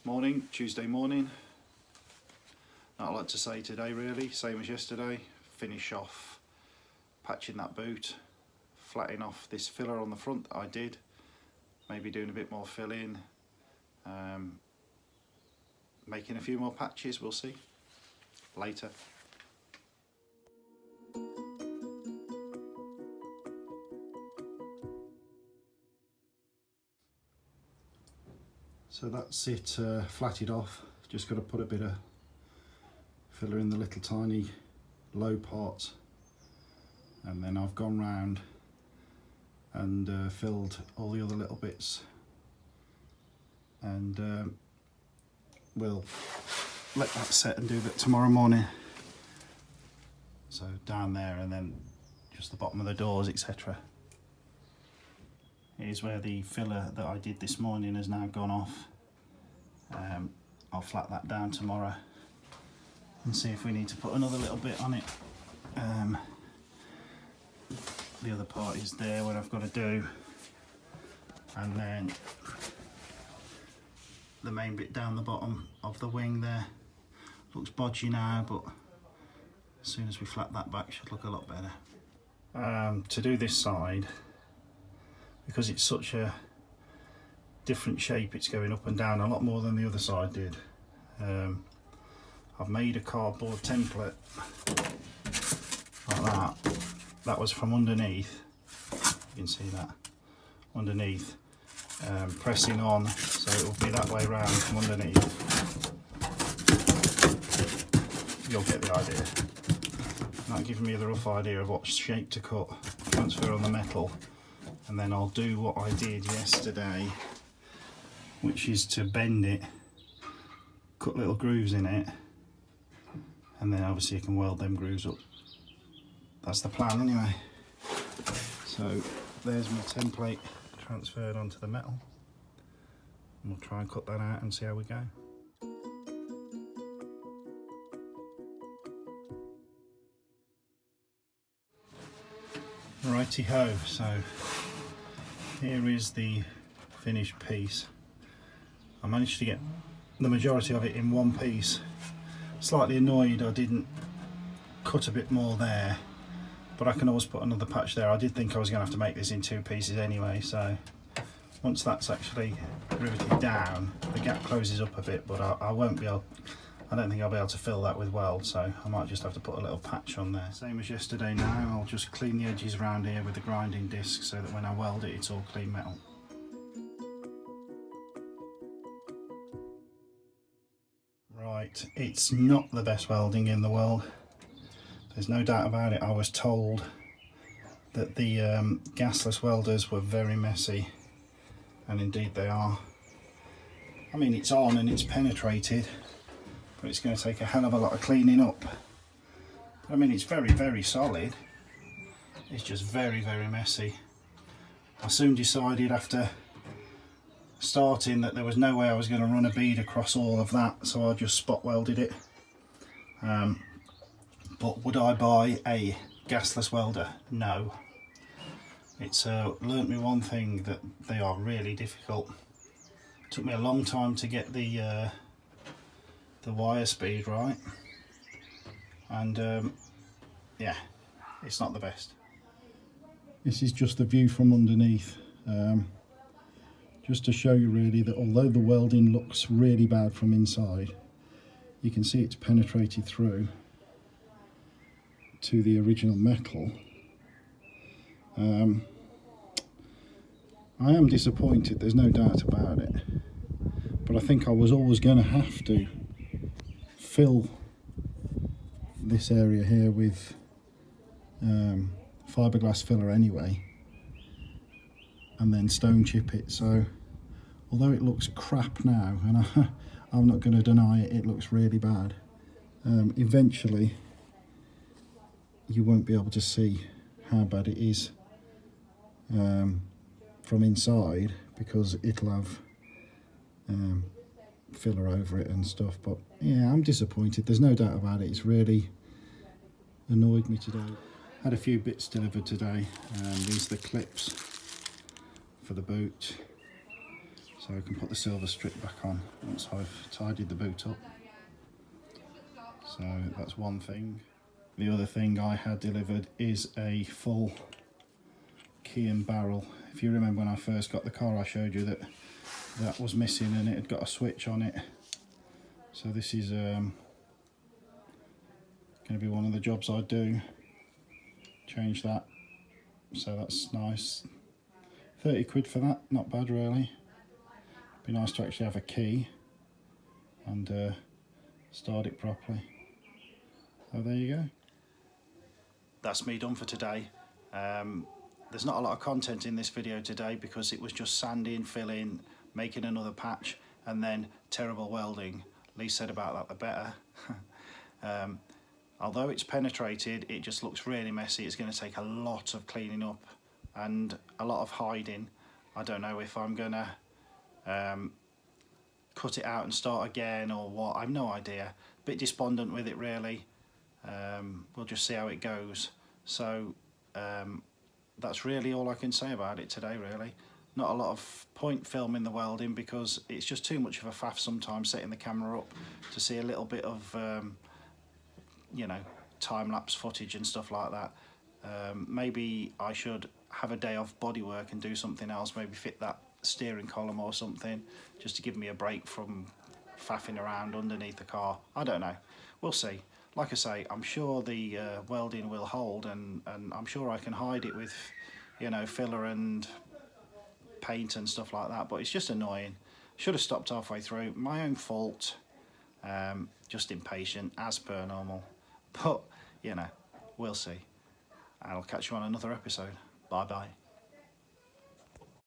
Morning, Tuesday morning. Not a lot to say today really, same as yesterday. Finish off patching that boot, flattening off this filler on the front that I did, maybe doing a bit more filling, making a few more patches, we'll see later. So that's it flatted off. Just got to put a bit of filler in the little tiny low parts, and then I've gone round and filled all the other little bits, and we'll let that set and do that tomorrow morning. So down there, and then just the bottom of the doors, etc. Here's where the filler that I did this morning has now gone off. I'll flat that down tomorrow and see if we need to put another little bit on it. The other part is there, what I've got to do, and then the main bit down the bottom of the wing there looks bodgy now, but as soon as we flat that back should look a lot better. To do this side, because it's such a different shape, it's going up and down a lot more than the other side did. I've made a cardboard template like that. That was from underneath, you can see that underneath, pressing on, so it will be that way round from underneath. You'll get the idea. That gives me the rough idea of what shape to cut, transfer on the metal, and then I'll do what I did yesterday, which is to bend it, cut little grooves in it, and then obviously you can weld them grooves up. That's the plan anyway. So there's my template transferred onto the metal, and we'll try and cut that out and see how we go. Righty ho, so here is the finished piece. I managed to get the majority of it in one piece. Slightly annoyed I didn't cut a bit more there, but I can always put another patch there. I did think I was going to have to make this in two pieces anyway, so once that's actually riveted down, the gap closes up a bit, but I won't be able, I don't think I'll be able to fill that with weld, so I might just have to put a little patch on there. Same as yesterday now, I'll just clean the edges around here with the grinding disc so that when I weld it, it's all clean metal. Right, it's not the best welding in the world. There's no doubt about it. I was told that the gasless welders were very messy, and indeed they are. I mean, it's on and it's penetrated, but it's going to take a hell of a lot of cleaning up. I mean, it's very, very solid. It's just very, very messy. I soon decided after starting that there was no way I was going to run a bead across all of that, so I just spot welded it. But would I buy a gasless welder? No. It's learnt me one thing, that they are really difficult. It took me a long time to get the wire speed right, and yeah, it's not the best. This is just the view from underneath, just to show you really that although the welding looks really bad from inside, you can see it's penetrated through to the original metal. I am disappointed, there's no doubt about it, but I think I was always going to have to fill this area here with fiberglass filler anyway, and then stone chip it. So although it looks crap now, and I'm not going to deny it, it looks really bad, eventually you won't be able to see how bad it is from inside, because it'll have filler over it and stuff. But yeah, I'm disappointed, there's no doubt about it. It's really annoyed me today. Had a few bits delivered today. These are the clips for the boot. So I can put the silver strip back on once I've tidied the boot up. So that's one thing. The other thing I had delivered is a full key and barrel. If you remember when I first got the car, I showed you that that was missing and it had got a switch on it. So this is going to be one of the jobs I do, change that. So that's nice. 30 quid for that, not bad really. Be nice to actually have a key and start it properly. So there you go. That's me done for today. There's not a lot of content in this video today because it was just sanding, filling, making another patch and then terrible welding. Least said about that the better. Although it's penetrated, it just looks really messy. It's going to take a lot of cleaning up and a lot of hiding. I don't know if I'm going to cut it out and start again or what. I've no idea. Bit despondent with it really. We'll just see how it goes. So that's really all I can say about it today really. Not a lot of point filming the welding because it's just too much of a faff sometimes setting the camera up to see a little bit of you know, time-lapse footage and stuff like that. Maybe I should have a day off bodywork and do something else, maybe fit that steering column or something, just to give me a break from faffing around underneath the car. I don't know, we'll see. Like I say, I'm sure the welding will hold and I'm sure I can hide it with, you know, filler and paint and stuff like that, but it's just annoying. Should have stopped halfway through, my own fault. Just impatient as per normal, but you know, we'll see. I'll catch you on another episode. Bye bye.